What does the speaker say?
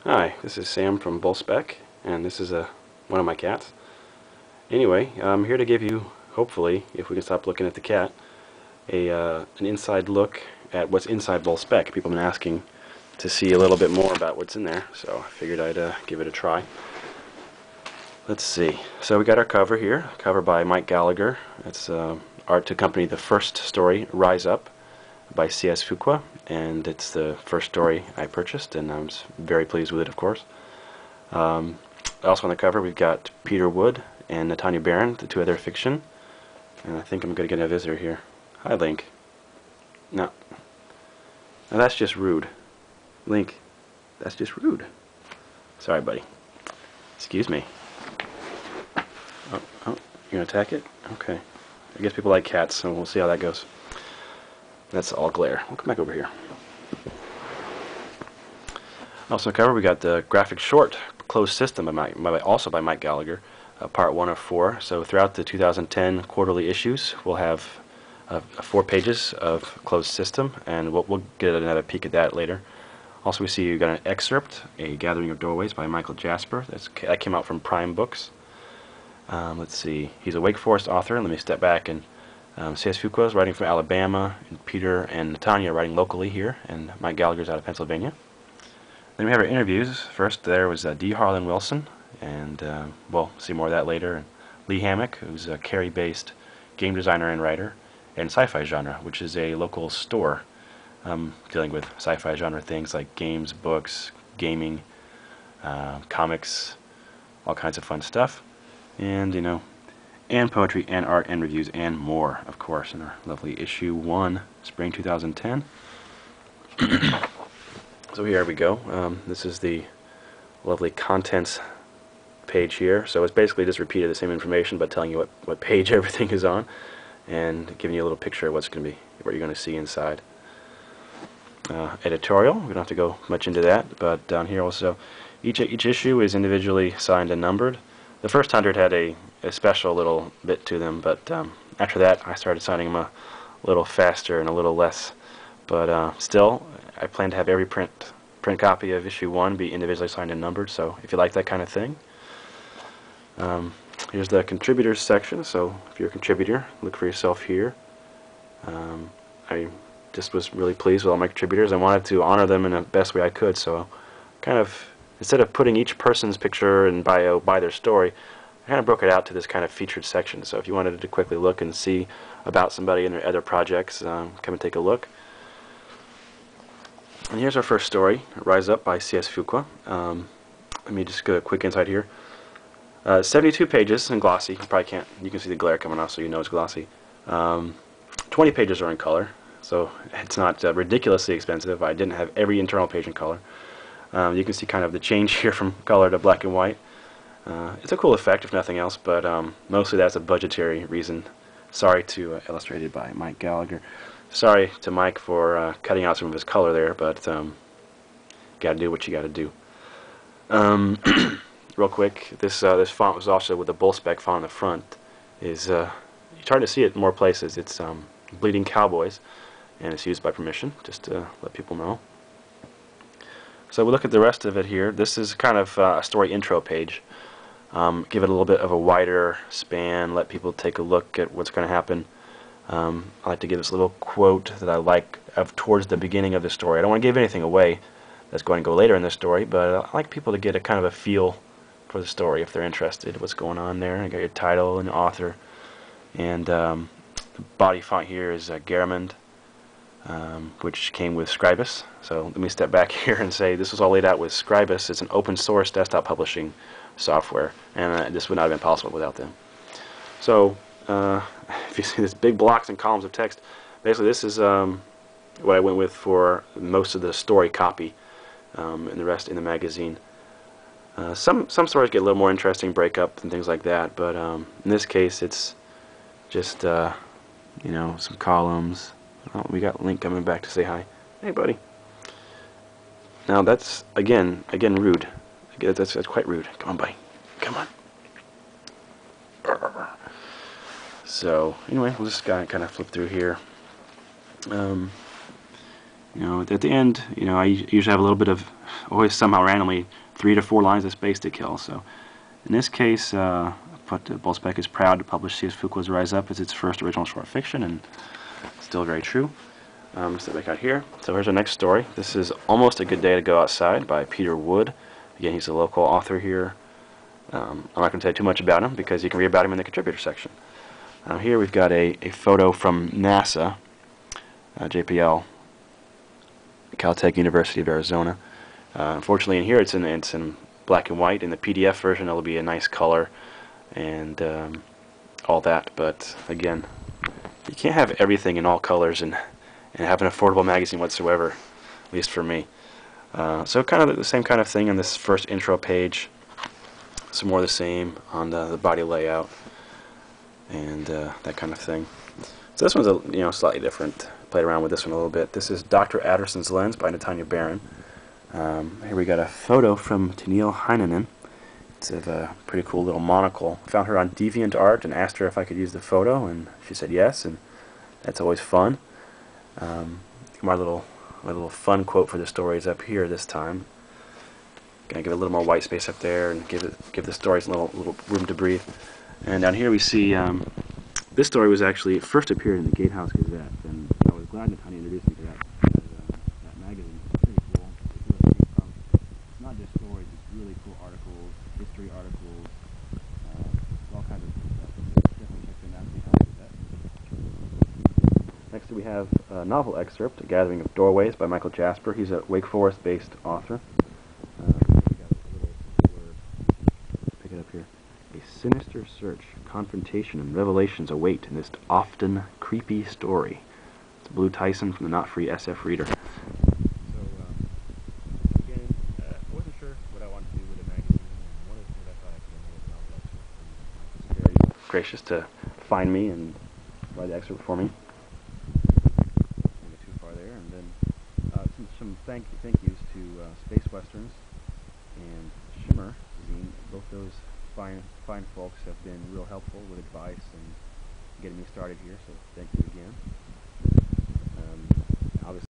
Hi, this is Sam from Bull Spec, and this is one of my cats. Anyway, I'm here to give you, hopefully, if we can stop looking at the cat, an inside look at what's inside Bull Spec. People have been asking to see a little bit more about what's in there, so I figured I'd give it a try. Let's see. So we got our cover here, cover by Mike Gallagher. It's art to accompany the first story, Rise Up, by C.S. Fuqua, and it's the first story I purchased, and I'm very pleased with it, of course. Also on the cover we've got Peter Wood and Natanya Barron, the two other fiction, and I think I'm going to get a visitor here. Hi, Link. No. Now that's just rude. Link, that's just rude. Sorry, buddy. Excuse me. Oh, you're going to attack it? Okay. I guess people like cats, so we'll see how that goes. That's all glare. We'll come back over here. Also on the cover we got the graphic short, Closed System, also by Mike Gallagher, part 1 of 4. So throughout the 2010 quarterly issues we'll have 4 pages of Closed System, and we'll get another peek at that later. Also we see you got an excerpt, A Gathering of Doorways by Michael Jasper. That came out from Prime Books. Let's see. He's a Wake Forest author. Let me step back and C.S. Fuqua is writing from Alabama, and Peter and Natanya are writing locally here, and Mike Gallagher's out of Pennsylvania. Then we have our interviews. First there was D. Harlan Wilson, and we'll see more of that later. And Lee Hammock, who's a Cary-based game designer and writer, and sci-fi genre, which is a local store dealing with sci-fi genre things like games, books, gaming, comics, all kinds of fun stuff. And, you know, and poetry and art and reviews and more, of course, in our lovely issue 1, spring 2010. So here we go. This is the lovely contents page here. So it's basically just repeated the same information but telling you what page everything is on, and giving you a little picture of what you're going to see inside. Editorial. We don't have to go much into that, but down here also, each issue is individually signed and numbered. The first 100 had a special little bit to them, but after that I started signing them a little faster and a little less. But still, I plan to have every print copy of issue 1 be individually signed and numbered, so if you like that kind of thing. Here's the contributors section, so if you're a contributor, look for yourself here. I just was really pleased with all my contributors. I wanted to honor them in the best way I could, so kind of, instead of putting each person's picture and bio by their story, I kind of broke it out to this kind of featured section. So if you wanted to quickly look and see about somebody and their other projects, come and take a look. And here's our first story, Rise Up by C.S. Fuqua. Let me just go a quick insight here. 72 pages and glossy. You can see the glare coming off, so you know it's glossy. 20 pages are in color, so it's not ridiculously expensive. I didn't have every internal page in color. You can see kind of the change here from color to black and white. It's a cool effect, if nothing else, but mostly that's a budgetary reason. Sorry to illustrated by Mike Gallagher. Sorry to Mike for cutting out some of his color there, but gotta do what you gotta do. Real quick, this font was also with the Bull Spec font on the front. You're starting to see it in more places. It's Bleeding Cowboys, and it's used by permission, just to let people know. So we look at the rest of it here. This is kind of a story intro page. Give it a little bit of a wider span, let people take a look at what's going to happen. I like to give this little quote that I like towards the beginning of the story. I don't want to give anything away that's going to go later in the story, but I like people to get a kind of a feel for the story if they're interested, what's going on there. You got your title and your author, and the body font here is Garamond, which came with Scribus. So let me step back here and say this was all laid out with Scribus. It's an open source desktop publishing software, and this would not have been possible without them. So if you see these big blocks and columns of text, basically this is what I went with for most of the story copy, and the rest in the magazine. Some stories get a little more interesting, breakup and things like that, but in this case it's just you know, some columns. Oh, we got Link coming back to say hi. Hey, buddy. Now that's again rude. That's quite rude. Come on, buddy. Come on. So anyway, we'll just kind of flip through here. You know, at the end, you know, I usually have a little bit of, always somehow randomly, 3 to 4 lines of space to kill. So in this case, Bull Spec is proud to publish C.S. Fuqua's Rise Up as its first original short fiction, and still very true. Step back out here. So here's our next story. This is Almost a Good Day to Go Outside by Peter Wood. Again, he's a local author here. I'm not going to tell you too much about him because you can read about him in the contributor section. Here we've got a photo from NASA, JPL, Caltech University of Arizona. Unfortunately, in here it's in black and white. In the PDF version, it'll be a nice color and all that. But again, you can't have everything in all colors and have an affordable magazine whatsoever, at least for me. So kind of the same kind of thing on this first intro page. Some more of the same on the body layout and that kind of thing. So this one's slightly different. Played around with this one a little bit. This is Dr. Adderson's Lens by Natanya Barron. Here we got a photo from Tennille Heinonen. It's a pretty cool little monocle. Found her on DeviantArt and asked her if I could use the photo, and she said yes, and that's always fun. My little fun quote for the story is up here this time. Gonna give it a little more white space up there and give the stories a little room to breathe. And down here we see this story was actually first appeared in the Gatehouse Gazette, and I was glad Natanya introduced me to that magazine. It's pretty cool. It's not just stories; it's really cool articles, history articles, all kinds of cool stuff. So definitely check them out in the Gatehouse Gazette. Next we have a novel excerpt, A Gathering of Doorways by Michael Jasper. He's a Wake Forest-based author. Pick it up here. A sinister search, confrontation, and revelations await in this often creepy story. It's Blue Tyson from the Not Free SF Reader. So, again, I wasn't sure what I wanted to do with a magazine, and one of the things I thought I could do with novel excerpts. He was very gracious to find me and write the excerpt for me. Didn't get too far there, and then some thank yous to Space Westerns and Shimmer zine. Both those fine folks have been real helpful with advice and getting me started here, so thank you again. Obviously